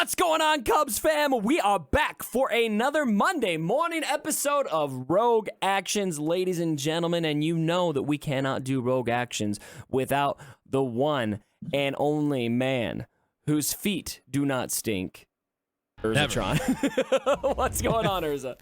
What's going on, Cubs fam? We are back for another Monday morning episode of Rogue Actions, ladies and gentlemen, and you know that we cannot do Rogue Actions without the one and only man whose feet do not stink, Urzatron. What's going on, Urza?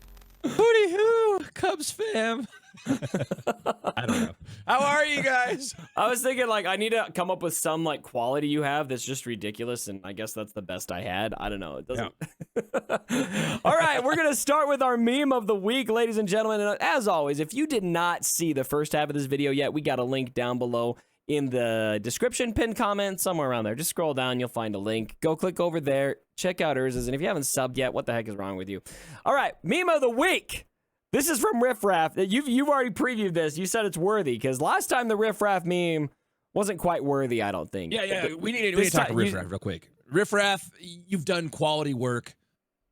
Hooty hoo, Cubs fam. I don't know. How are you guys? I was thinking, like, I need to come up with some, like, quality you have that's just ridiculous, and I guess that's the best I had. I don't know. It doesn't. Yeah. All right, we're going to start with our meme of the week, ladies and gentlemen. And as always, if you did not see the first half of this video yet, we got a link down below in the description, pinned comment, somewhere around there. Just scroll down, you'll find a link. Go click over there, check out Urza's, and if you haven't subbed yet, what the heck is wrong with you? All right, meme of the week. This is from Riff Raff. You've already previewed this. You said it's worthy, because last time the Riff Raff meme wasn't quite worthy, I don't think. Yeah. We need to talk to Riff Raff real quick. Riff Raff, you've done quality work.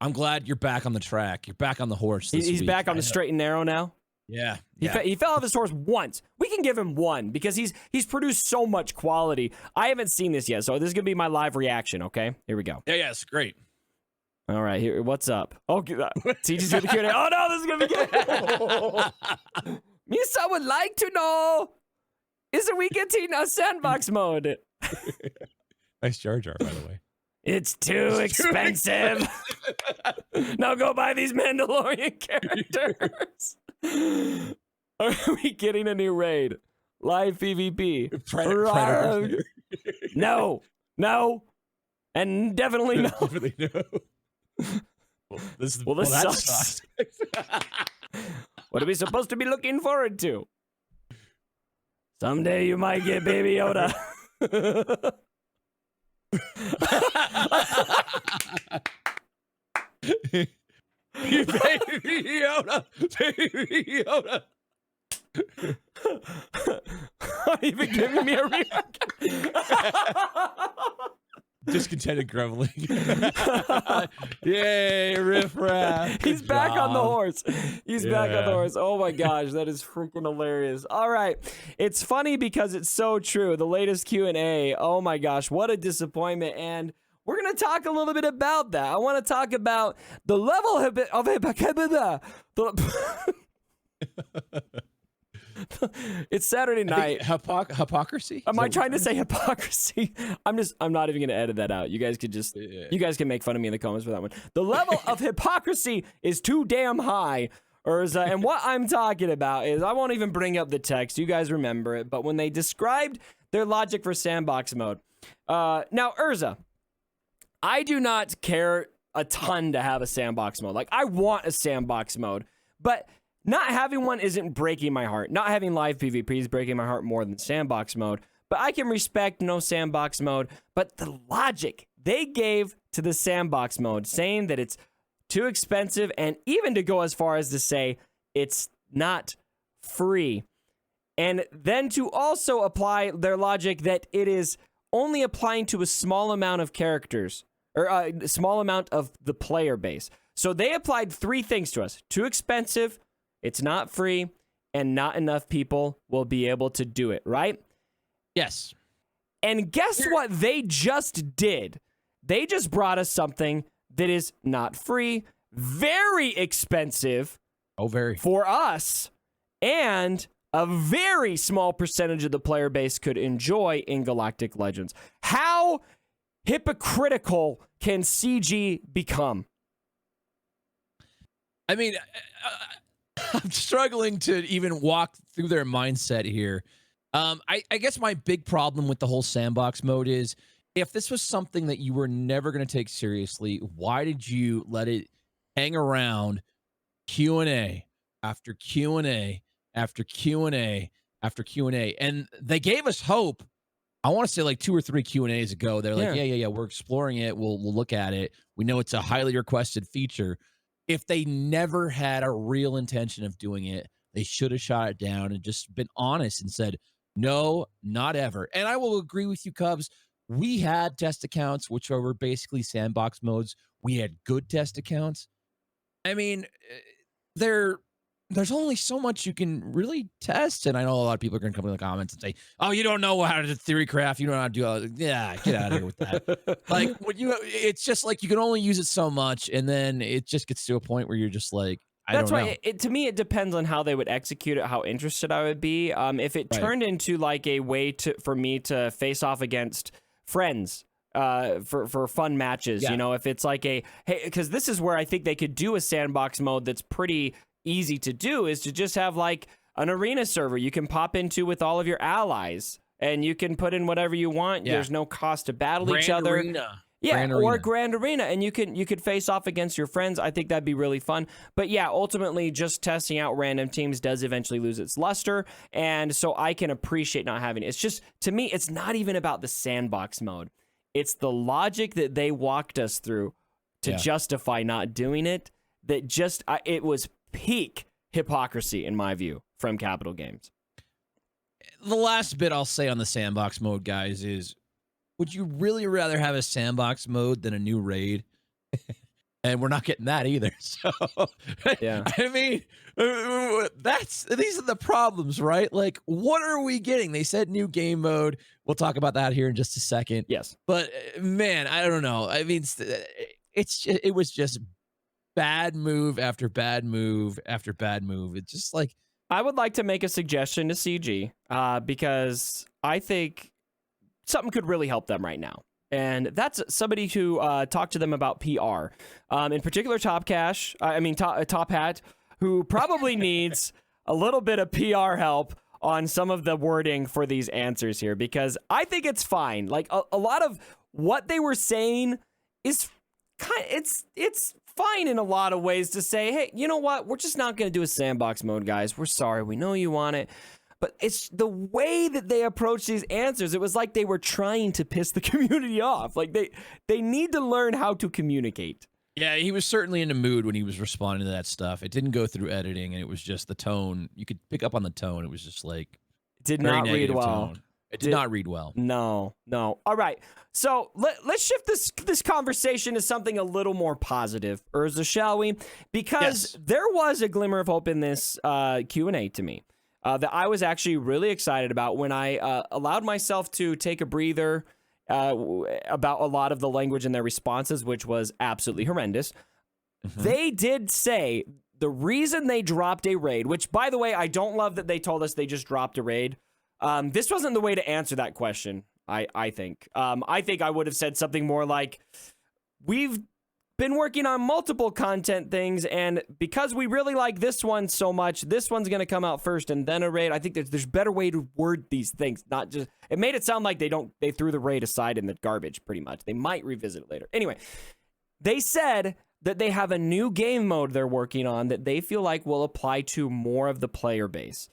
I'm glad you're back on the track. You're back on the horse this He's week. back on the straight and narrow now? Yeah. He fell off his horse once. We can give him one because he's produced so much quality. I haven't seen this yet, so this is going to be my live reaction, okay? Here we go. Yeah, it's great. All right, here. What's up? Oh, TG's going to Q&A. Oh, no, this is going to be good. Miss, I would like to know, is we getting a Sandbox Mode? Nice Jar Jar, by the way. It's too expensive. Now go buy these Mandalorian characters. Are we getting a new raid? Live PvP. Predator. No. And definitely no. Definitely no. This sucks. What are we supposed to be looking forward to? Someday you might get Baby Yoda. Baby Yoda. Not even giving me a reaction. Discontented grumbling. Yay, Riff Raff. He's back on the horse. He's back on the horse. Oh my gosh, that is freaking hilarious. All right. It's funny because it's so true. The latest Q&A. Oh my gosh, what a disappointment. And we're going to talk a little bit about that. I want to talk about the level of It's Saturday night. Hypocrisy? Am I trying to say hypocrisy? I'm not even going to edit that out. You guys you guys can make fun of me in the comments for that one. The level of hypocrisy is too damn high. Urza, and what I'm talking about is, I won't even bring up the text. You guys remember it. But when they described their logic for Sandbox Mode. Now, Urza, I do not care a ton to have a Sandbox Mode. Like, I want a Sandbox Mode. But not having one isn't breaking my heart. Not having live PvP is breaking my heart more than Sandbox Mode. But I can respect no Sandbox Mode. But the logic they gave to the Sandbox Mode, saying that it's too expensive, and even to go as far as to say it's not free. And then to also apply their logic that it is only applying to a small amount of characters, or a small amount of the player base. So they applied three things to us. Too expensive, it's not free, and not enough people will be able to do it, right? Yes. And guess what they just did? They just brought us something that is not free, very expensive for us, and a very small percentage of the player base could enjoy in Galactic Legends. How hypocritical can CG become? I mean, I'm struggling to even walk through their mindset here. I guess my big problem with the whole Sandbox Mode is, if this was something that you were never going to take seriously, why did you let it hang around Q&A after Q&A after Q&A after Q&A? And they gave us hope. I want to say like 2 or 3 Q&As ago. They're like, yeah, we're exploring it. We'll look at it. We know it's a highly requested feature. If they never had a real intention of doing it, they should have shot it down and just been honest and said, no, not ever. And I will agree with you, Cubs. We had test accounts, which were basically Sandbox modes. We had good test accounts. I mean, they're there's only so much you can really test. And I know a lot of people are going to come in the comments and say, "Oh, you don't know how to theory craft. You don't know how to do all." Yeah, get out of here with that. Like it's just like you can only use it so much, and then it just gets to a point where you're just like, That's don't know. right. To me, it depends on how they would execute it, how interested I would be. If it turned into like a way for me to face off against friends for fun matches, you know, if it's like because this is where I think they could do a sandbox mode that's pretty easy to do, is to just have like an arena server you can pop into with all of your allies, and you can put in whatever you want. There's no cost to battle each other. Arena. Yeah, Grand Arena, and you could face off against your friends. I think that'd be really fun. But yeah, ultimately, just testing out random teams does eventually lose its luster, and so I can appreciate not having it. It's just, to me, it's not even about the sandbox mode. It's the logic that they walked us through to justify not doing it. That just it was peak hypocrisy in my view from Capital Games. The last bit I'll say on the sandbox mode, guys, is, would you really rather have a sandbox mode than a new raid? And we're not getting that either. So, yeah, I mean, these are the problems, right? Like, what are we getting? They said new game mode. We'll talk about that here in just a second. Yes, but man, I don't know. I mean, it was just bad move after bad move after bad move. It's just like, I would like to make a suggestion to CG because I think something could really help them right now. And that's somebody who talked to them about PR. In particular, Top Hat, who probably needs a little bit of PR help on some of the wording for these answers here, because I think it's fine. Like a lot of what they were saying is it's fine in a lot of ways to say, hey, you know what? We're just not going to do a sandbox mode, guys. We're sorry. We know you want it. But it's the way that they approach these answers. It was like they were trying to piss the community off. Like they need to learn how to communicate. Yeah, he was certainly in the mood when he was responding to that stuff. It didn't go through editing, and it was just the tone. You could pick up on the tone. It was just like, did not read well. It did not read well. No. All right. So let's shift this conversation to something a little more positive, Urza, shall we? Because there was a glimmer of hope in this Q&A to me. That I was actually really excited about when I allowed myself to take a breather about a lot of the language in their responses, which was absolutely horrendous. Mm-hmm. They did say the reason they dropped a raid, which, by the way, I don't love that they told us they just dropped a raid. This wasn't the way to answer that question, I think. I think I would have said something more like, we've been working on multiple content things, and because we really like this one so much, this one's going to come out first and then a raid. I think there's better way to word these things, not just, it made it sound like they threw the raid aside in the garbage, pretty much. They might revisit it later. Anyway, they said that they have a new game mode they're working on that they feel like will apply to more of the player base.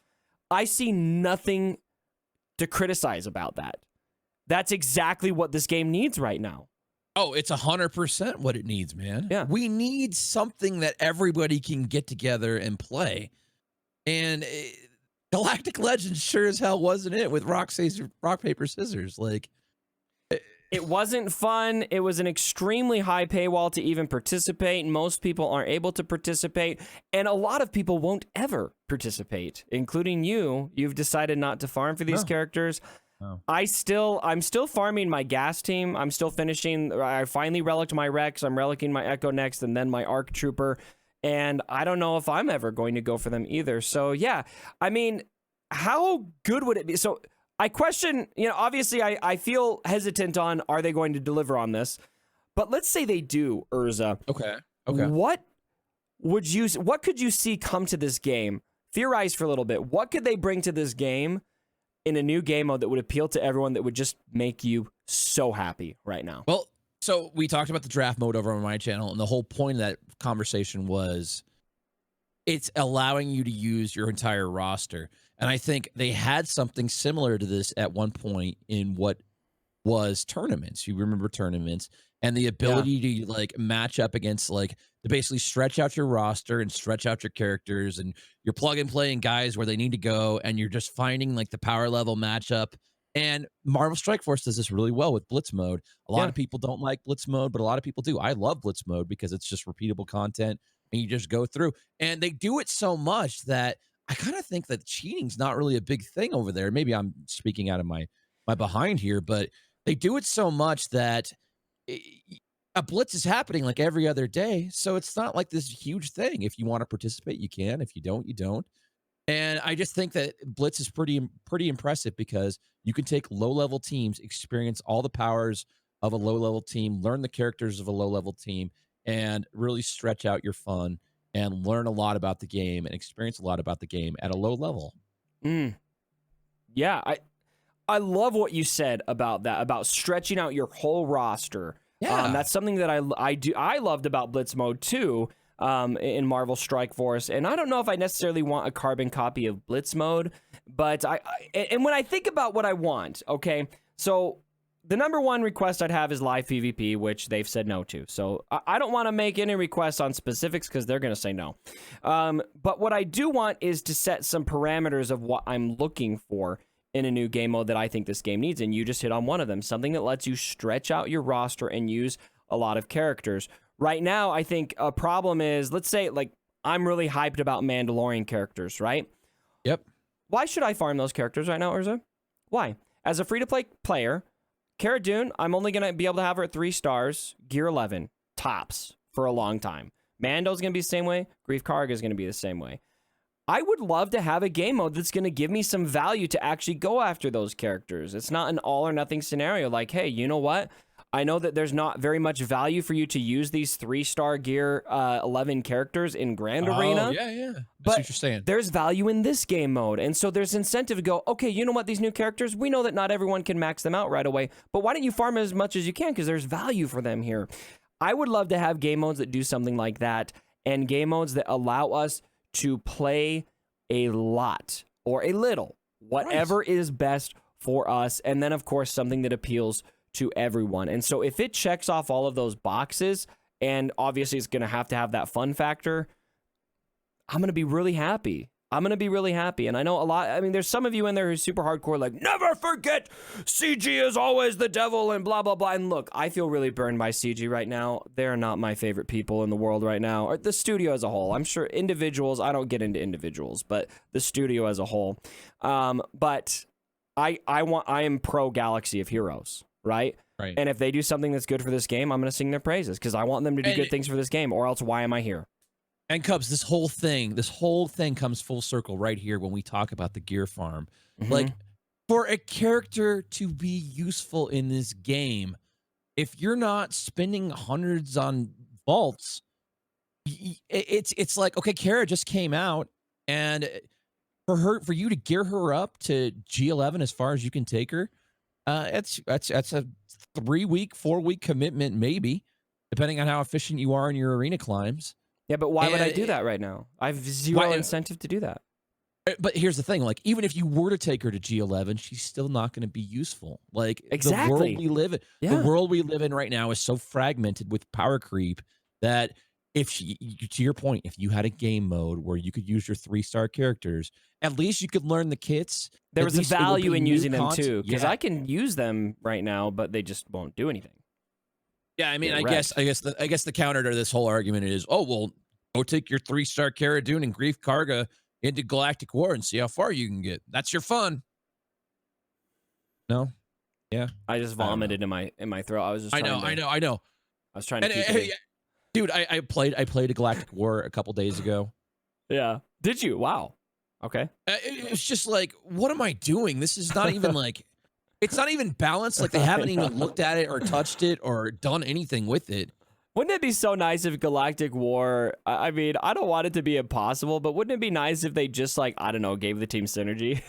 I see nothing to criticize about that. That's exactly what this game needs right now. Oh, it's 100% what it needs, man. Yeah. We need something that everybody can get together and play. And Galactic Legends sure as hell wasn't it with rock, paper, scissors. Like, it wasn't fun. It was an extremely high paywall to even participate. Most people aren't able to participate. And a lot of people won't ever participate, including you. You've decided not to farm for these characters. Oh. I'm still farming my gas team. I'm still finishing. I finally relicked my Rex. I'm relicking my Echo next, and then my Arc Trooper. And I don't know if I'm ever going to go for them either. So yeah, I mean, how good would it be? So I question, obviously I feel hesitant on, are they going to deliver on this? But let's say they do, Urza. Okay. What could you see come to this game? Theorize for a little bit. What could they bring to this game in a new game mode that would appeal to everyone, that would just make you so happy right now? Well, so we talked about the draft mode over on my channel, and the whole point of that conversation was it's allowing you to use your entire roster. And I think they had something similar to this at one point in what was tournaments. You remember tournaments and the ability to like match up against, like, to basically stretch out your roster and stretch out your characters, and you're plug and playing guys where they need to go, and you're just finding like the power level matchup. And Marvel Strike Force does this really well with Blitz Mode. A lot of people don't like Blitz Mode, but a lot of people do. I love Blitz Mode because it's just repeatable content. and you just go through. And they do it so much that I kind of think that cheating's not really a big thing over there. Maybe I'm speaking out of my behind here, but they do it so much that a blitz is happening like every other day. So it's not like this huge thing. If you want to participate, you can. If you don't, you don't. And I just think that Blitz is pretty impressive because you can take low-level teams, experience all the powers of a low-level team, learn the characters of a low-level team, and really stretch out your fun and learn a lot about the game and experience a lot about the game at a low level. Yeah, I love what you said about that, about stretching out your whole roster. Yeah. That's something that I loved about Blitz Mode too. In Marvel Strike Force, and I don't know if I necessarily want a carbon copy of Blitz Mode, but and when I think about what I want, okay, so the number one request I'd have is live PvP, which they've said no to. So I don't want to make any requests on specifics because they're going to say no. But what I do want is to set some parameters of what I'm looking for in a new game mode that I think this game needs, and you just hit on one of them, something that lets you stretch out your roster and use a lot of characters. Right now, I think a problem is, let's say, like, I'm really hyped about Mandalorian characters, right? Yep. Why should I farm those characters right now, Urza? Why? As a free-to-play player, Cara Dune, I'm only going to be able to have her at 3 stars, gear 11, tops, for a long time. Mando's going to be the same way. Grief Karga is going to be the same way. I would love to have a game mode that's going to give me some value to actually go after those characters. It's not an all-or-nothing scenario like, hey, you know what? I know that there's not very much value for you to use these 3-star gear 11 characters in Grand Arena. Yeah. That's but what you're saying. There's value in this game mode. And so there's incentive to go, okay, you know what, these new characters, we know that not everyone can max them out right away, but why don't you farm as much as you can because there's value for them here. I would love to have game modes that do something like that and game modes that allow us to play a lot or a little, whatever is best for us. And then, of course, something that appeals to everyone. And so if it checks off all of those boxes, and obviously it's going to have that fun factor, I'm going to be really happy. And I know a lot, I mean, there's some of you in there who's super hardcore, like, never forget CG is always the devil and blah, blah, blah. And look, I feel really burned by CG right now. They're not my favorite people in the world right now, or the studio as a whole. I'm sure individuals, I don't get into individuals, but the studio as a whole. But I am pro Galaxy of Heroes. Right? And if they do something that's good for this game, I'm going to sing their praises because I want them to do good things for this game, or else why am I here? And Cubs, this whole thing comes full circle right here when we talk about the gear farm. Like, for a character to be useful in this game, if you're not spending hundreds on vaults, it's like, okay, Kara just came out, and for you to gear her up to G11 as far as you can take her, that's a 3-week, 4-week commitment, maybe, depending on how efficient you are in your arena climbs. Yeah, but why would I do that right now? I have zero incentive to do that. But here's the thing, like, even if you were to take her to G11, she's still not going to be useful. Like, exactly. The world we live in right now is so fragmented with power creep that to your point, if you had a game mode where you could use your 3-star characters, at least you could learn the kits. There was a value in using them too, because I can use them right now, but they just won't do anything. Yeah, I mean, I guess the counter to this whole argument is, oh well, go take your 3-star Cara Dune and Grief Karga into Galactic War and see how far you can get. That's your fun. No, yeah, I just vomited in my throat. I was just. I know. I was trying to keep it. Dude, I played a Galactic War a couple days ago. Yeah. Did you? Wow. Okay. It's just like, what am I doing? This is not even like, it's not even balanced. Like, they haven't even looked at it or touched it or done anything with it. Wouldn't it be so nice if Galactic War, I mean, I don't want it to be impossible, but wouldn't it be nice if they just, like, I don't know, gave the team synergy?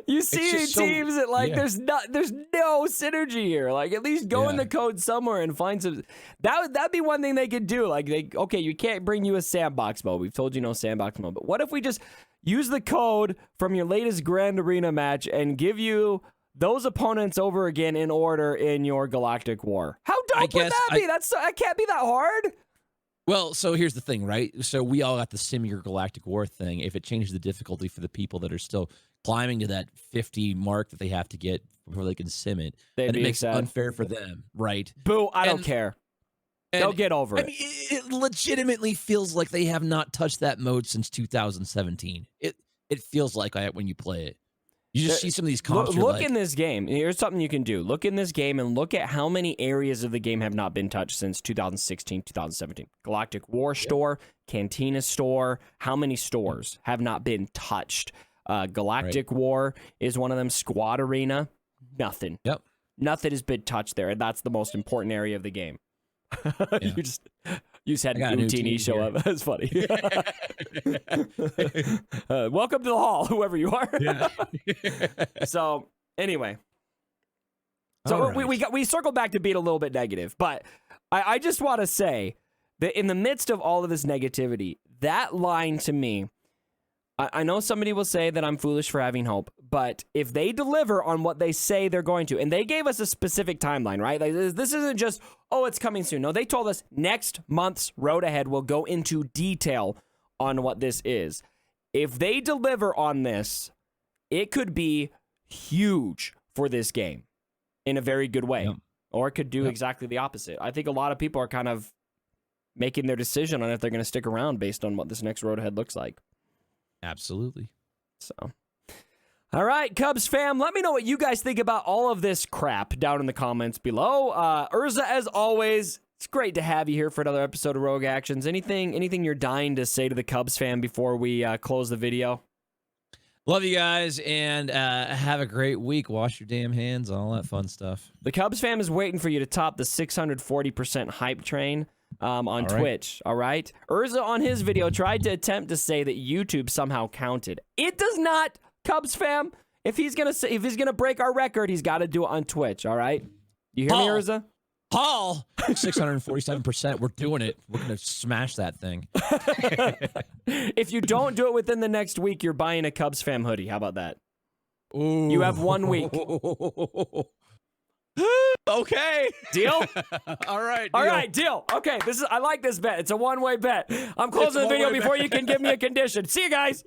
You see teams that, like, there's no synergy here. Like, at least go in the code somewhere and find some. That'd be one thing they could do. Like, okay, you can't bring you a sandbox mode. We've told you no sandbox mode. But what if we just use the code from your latest Grand Arena match and give you those opponents over again in order in your Galactic War? How dope would that be? That can't be that hard. Well, so here's the thing, right? So we all got the sim your Galactic War thing. If it changes the difficulty for the people that are still climbing to that 50 mark that they have to get before they can sim it, then it makes it unfair for them, right? Boo, I don't care. They'll get over it. I mean, it legitimately feels like they have not touched that mode since 2017. It feels like that when you play it. You just see some of these comps. Look in this game. Here's something you can do. Look in this game and look at how many areas of the game have not been touched since 2016, 2017. Galactic War Store, Cantina Store. How many stores have not been touched? Galactic War is one of them. Squad Arena, nothing. Yep. Nothing has been touched there, and that's the most important area of the game. You just had a new Utini show up. That's funny. Welcome to the hall, whoever you are. So anyway, we circled back to being a little bit negative, but I just want to say that in the midst of all of this negativity, that line to me, I know somebody will say that I'm foolish for having hope, but if they deliver on what they say they're going to, and they gave us a specific timeline, right? Like this isn't just, oh, it's coming soon. No, they told us next month's Road Ahead will go into detail on what this is. If they deliver on this, it could be huge for this game in a very good way, or it could do exactly the opposite. I think a lot of people are kind of making their decision on if they're going to stick around based on what this next Road Ahead looks like. Absolutely. So, all right, Cubs fam, let me know what you guys think about all of this crap down in the comments below. Urza, as always, it's great to have you here for another episode of Rogue Actions. Anything you're dying to say to the Cubs fan before we close the video? Love you guys, and have a great week. Wash your damn hands, all that fun stuff. The Cubs fam is waiting for you to top the 640% hype train on Twitch, all right? Urza on his video tried to attempt to say that YouTube somehow counted. It does not, Cubs fam. If he's gonna break our record, he's got to do it on Twitch, all right? You hear me, Urza? Paul, 647%. We're doing it. We're gonna smash that thing. If you don't do it within the next week, you're buying a Cubs fam hoodie. How about that? Ooh. You have 1 week. Okay. Deal? All right. All right, deal. Okay, I like this bet. It's a one-way bet. I'm closing the video before you can give me a condition. See you guys.